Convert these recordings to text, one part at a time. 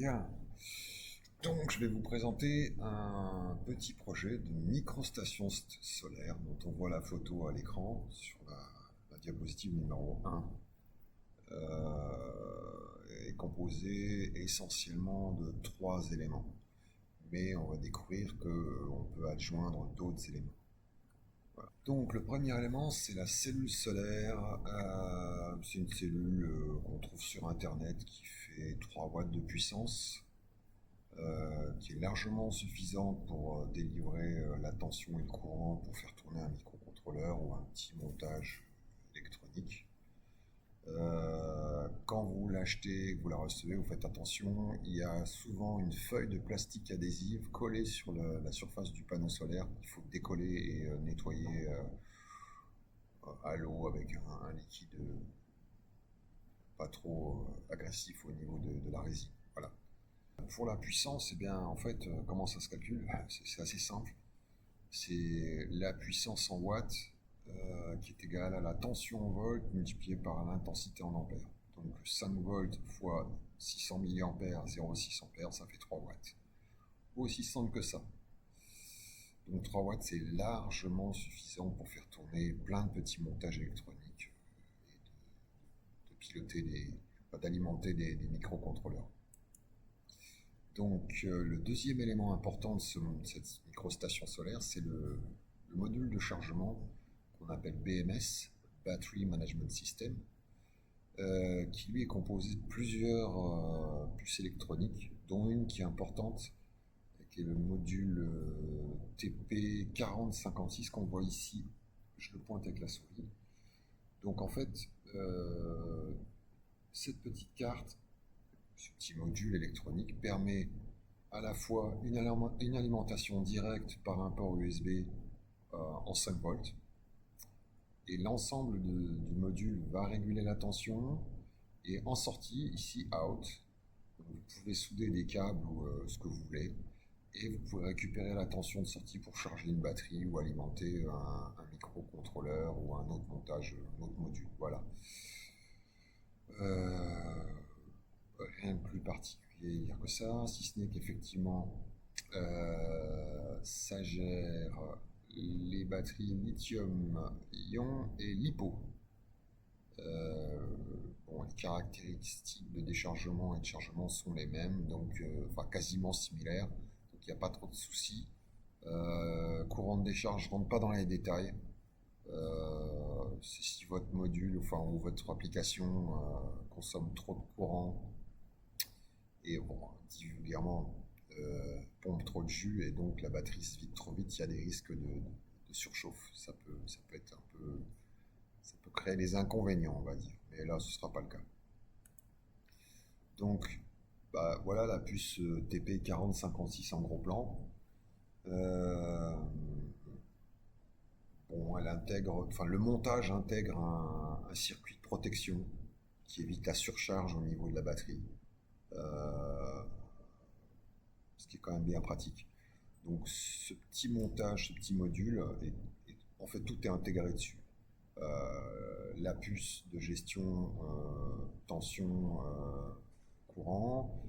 Bien. Donc, je vais vous présenter un petit projet de microstation solaire dont on voit la photo à l'écran sur la diapositive numéro 1. Est composé essentiellement de 3 éléments. Mais on va découvrir qu'on peut adjoindre d'autres éléments. Voilà. Donc le premier élément, c'est la cellule solaire. C'est une cellule qu'on trouve sur Internet qui fait 3 watts de puissance. Qui est largement suffisante pour délivrer la tension et le courant pour faire tourner un microcontrôleur ou un petit montage électronique. Quand vous l'achetez, que vous la recevez, vous faites attention, il y a souvent une feuille de plastique adhésive collée sur la surface du panneau solaire. Il faut décoller et nettoyer à l'eau avec un liquide pas trop agressif au niveau de la résine. Voilà. Pour la puissance, eh bien, en fait, comment ça se calcule? C'est assez simple. C'est la puissance en watts qui est égale à la tension en volts multipliée par l'intensité en ampères. Donc 5 volts fois 600 mA, 0,6 ampères, ça fait 3 watts. Aussi simple que ça. Donc 3 watts, c'est largement suffisant pour faire tourner plein de petits montages électroniques et de piloter d'alimenter des microcontrôleurs. Donc le deuxième élément important de cette microstation solaire, c'est le module de chargement qu'on appelle BMS, Battery Management System, qui lui est composé de plusieurs puces électroniques, dont une qui est importante, qui est le module TP4056 qu'on voit ici. Je le pointe avec la souris. Donc en fait, cette petite carte, ce petit module électronique permet à la fois une alimentation directe par un port USB en 5 volts, et l'ensemble du module va réguler la tension, et en sortie, ici out, vous pouvez souder des câbles ou ce que vous voulez, et vous pouvez récupérer la tension de sortie pour charger une batterie ou alimenter un microcontrôleur ou un autre montage, un autre module. Voilà. Rien de plus particulier que ça, si ce n'est qu'effectivement ça gère les batteries lithium-ion et LiPo. Les caractéristiques de déchargement et de chargement sont les mêmes, donc quasiment similaires, donc il n'y a pas trop de soucis. Courant de décharge, je ne rentre pas dans les détails. Si votre module ou votre application consomme trop de courant et dit vulgairement pompe trop de jus, et donc la batterie se vide trop vite, il y a des risques de surchauffe. Ça peut être ça peut créer des inconvénients, on va dire, mais là ce ne sera pas le cas. Donc voilà la puce TP4056 en gros plan. Elle intègre, le montage intègre un circuit de protection qui évite la surcharge au niveau de la batterie, ce qui est quand même bien pratique. Donc ce petit montage, ce petit module, en fait tout est intégré dessus. La puce de gestion tension courant,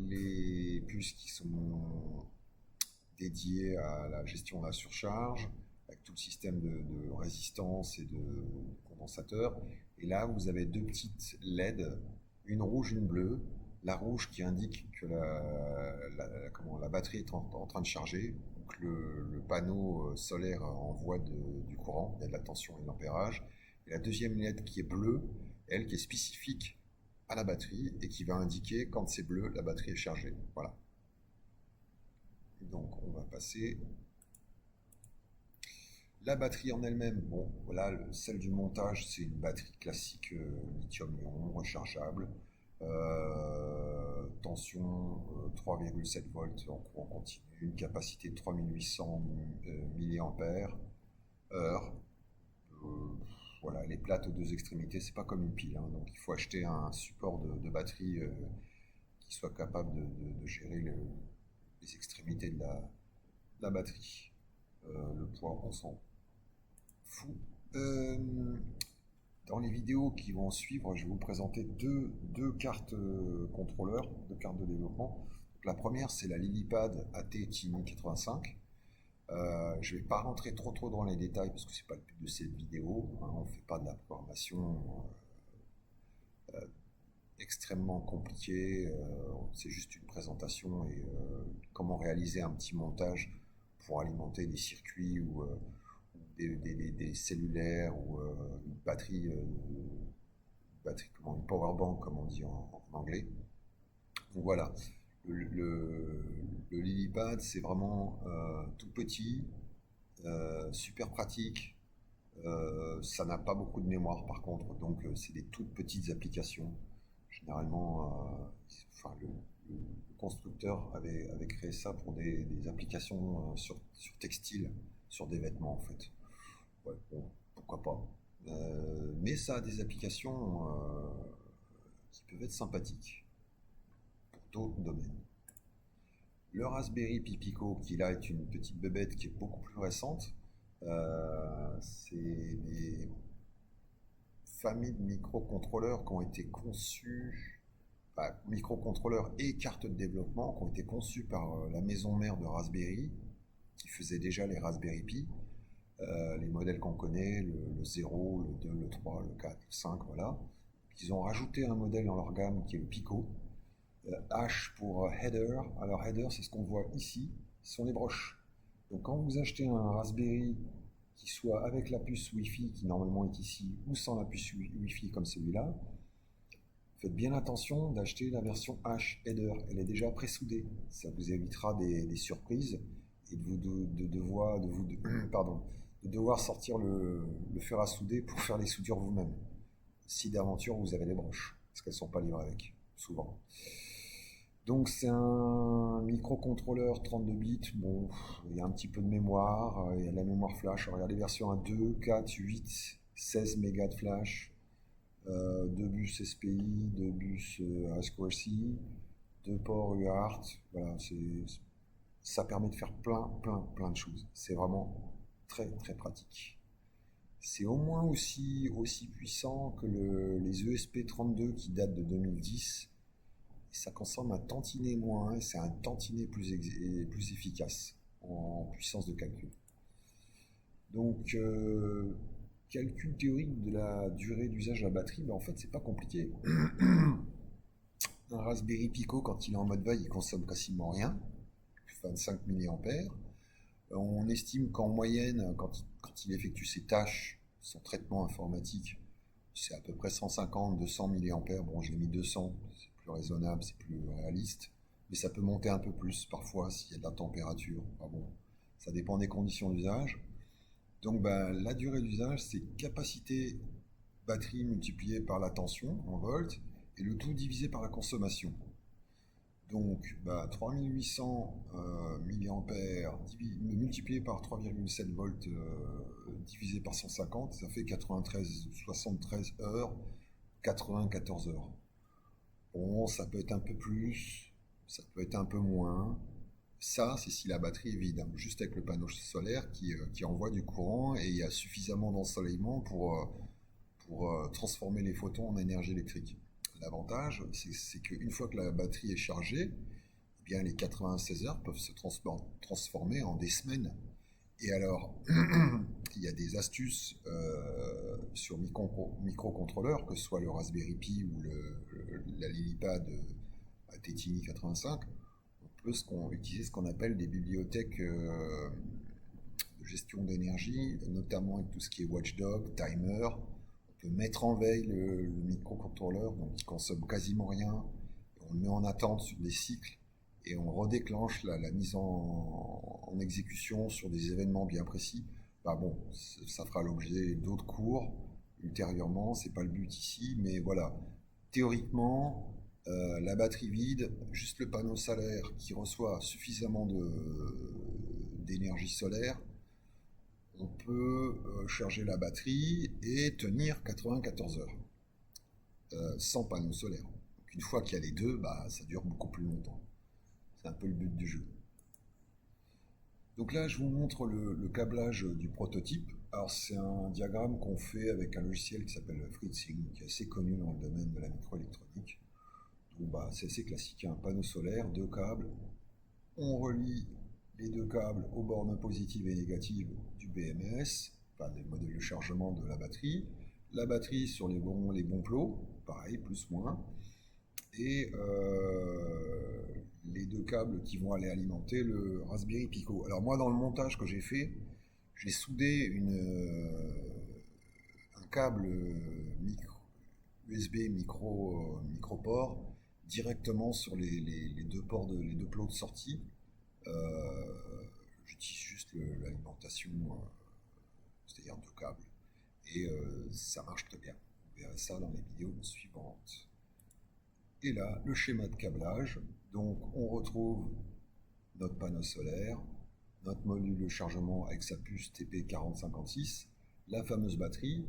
les puces qui sont dédiées à la gestion de la surcharge, avec tout le système de résistance et de condensateur. Et là, vous avez 2 petites LED, une rouge, une bleue. La rouge qui indique que la batterie est en train de charger, donc le panneau solaire envoie du courant, il y a de la tension et de l'ampérage. Et la deuxième LED qui est bleue, elle qui est spécifique à la batterie et qui va indiquer quand c'est bleu, la batterie est chargée. Voilà. Donc on va passer. La batterie en elle-même, celle du montage, c'est une batterie classique lithium-ion rechargeable. Tension 3,7 volts en courant continu, une capacité de 3800 mAh. Elle est plate aux 2 extrémités, c'est pas comme une pile, donc il faut acheter un support de batterie qui soit capable de gérer les extrémités de la batterie. Le poids, on s'en fout. Dans les vidéos qui vont suivre, je vais vous présenter deux cartes contrôleurs, deux cartes de développement. Donc, la première, c'est la LilyPad AT Tiny 85. Je ne vais pas rentrer trop dans les détails parce que c'est pas le but de cette vidéo, hein. On ne fait pas de la programmation extrêmement compliquée, c'est juste une présentation et comment réaliser un petit montage pour alimenter des circuits ou des cellulaires ou une power bank comme on dit en anglais. Donc voilà, le LilyPad c'est vraiment tout petit, super pratique. Ça n'a pas beaucoup de mémoire par contre, donc c'est des toutes petites applications. Généralement, le constructeur avait créé ça pour des applications sur textile, sur des vêtements en fait. Ouais, bon, pourquoi pas. Mais ça a des applications qui peuvent être sympathiques pour d'autres domaines. Le Raspberry Pi Pico, qui là est une petite bébête qui est beaucoup plus récente, c'est des familles de microcontrôleurs qui ont été conçus, microcontrôleurs et cartes de développement qui ont été conçus par la maison mère de Raspberry, qui faisait déjà les Raspberry Pi. Les modèles qu'on connaît, le 0, le 2, le 3, le 4, le 5, voilà. Ils ont rajouté un modèle dans leur gamme qui est le Pico. H pour header. Alors header, c'est ce qu'on voit ici, ce sont les broches. Donc quand vous achetez un Raspberry qui soit avec la puce Wi-Fi qui normalement est ici, ou sans la puce Wi-Fi comme celui-là, faites bien attention d'acheter la version H header. Elle est déjà pré-soudée. Ça vous évitera des surprises et de devoir sortir le fer à souder pour faire les soudures vous-même. Si d'aventure vous avez les broches, parce qu'elles ne sont pas livrées avec, souvent. Donc c'est un microcontrôleur 32 bits, bon, il y a un petit peu de mémoire, il y a de la mémoire flash, regardez version 1, 2, 4, 8, 16 mégas de flash, 2 bus SPI, 2 bus I2C, 2 ports UART, voilà, ça permet de faire plein de choses, c'est vraiment très pratique. C'est au moins aussi puissant que les ESP32 qui datent de 2010. Ça consomme un tantinet moins et c'est un tantinet plus efficace en puissance de calcul. Donc, calcul théorique de la durée d'usage de la batterie, en fait, c'est pas compliqué. Un Raspberry Pico, quand il est en mode veille, il consomme quasiment rien, 25 mAh. On estime qu'en moyenne, quand il effectue ses tâches, son traitement informatique, c'est à peu près 150-200 mAh. Bon, j'ai mis 200, c'est plus raisonnable, c'est plus réaliste, mais ça peut monter un peu plus parfois s'il y a de la température. Enfin bon, ça dépend des conditions d'usage. Donc la durée d'usage, c'est capacité batterie multipliée par la tension en volts et le tout divisé par la consommation. Donc 3800 mAh multiplié par 3,7 volts divisé par 150, ça fait 73 heures, 94 heures. Bon, ça peut être un peu plus, ça peut être un peu moins. Ça, c'est si la batterie est vide, hein, juste avec le panneau solaire qui envoie du courant et il y a suffisamment d'ensoleillement pour transformer les photons en énergie électrique. L'avantage, c'est qu'une fois que la batterie est chargée, eh bien, les 96 heures peuvent se transformer en des semaines. Et alors, il y a des astuces sur microcontrôleurs, que ce soit le Raspberry Pi ou la LilyPad Tiny 85. On peut utiliser ce qu'on appelle des bibliothèques de gestion d'énergie, notamment avec tout ce qui est watchdog, timer. On peut mettre en veille le microcontrôleur, donc il consomme quasiment rien. On le met en attente sur des cycles et on redéclenche la mise en exécution sur des événements bien précis. Bon, ça fera l'objet d'autres cours ultérieurement, c'est pas le but ici, mais voilà. Théoriquement, la batterie vide, juste le panneau solaire qui reçoit suffisamment d'énergie solaire, on peut charger la batterie et tenir 94 heures sans panneau solaire. Donc une fois qu'il y a les deux, ça dure beaucoup plus longtemps. C'est un peu le but du jeu. Donc là, je vous montre le câblage du prototype. Alors, c'est un diagramme qu'on fait avec un logiciel qui s'appelle FreeSync, qui est assez connu dans le domaine de la microélectronique. Donc, bah, c'est assez classique, un panneau solaire, deux câbles. On relie les deux câbles aux bornes positives et négatives du BMS, enfin des modules de chargement de la batterie. La batterie sur les bons plots, pareil, plus moins. Et les deux câbles qui vont aller alimenter le Raspberry Pico. Alors moi, dans le montage que j'ai fait, j'ai soudé un câble USB micro port directement sur les deux ports les deux plots de sortie. J'utilise juste l'alimentation, c'est-à-dire deux câbles, et ça marche très bien. Vous verrez ça dans les vidéos suivantes. Et là, le schéma de câblage. Donc, on retrouve notre panneau solaire, notre module de chargement avec sa puce TP4056, la fameuse batterie,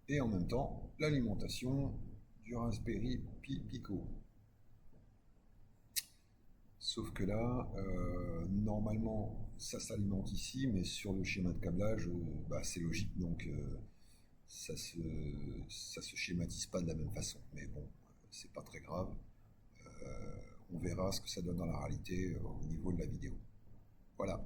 et en même temps, l'alimentation du Raspberry Pi Pico. Sauf que là, normalement, ça s'alimente ici, mais sur le schéma de câblage, bah, c'est logique, donc ça se, ça se schématise pas de la même façon. Mais bon, c'est pas très grave. On verra ce que ça donne dans la réalité au niveau de la vidéo. Voilà.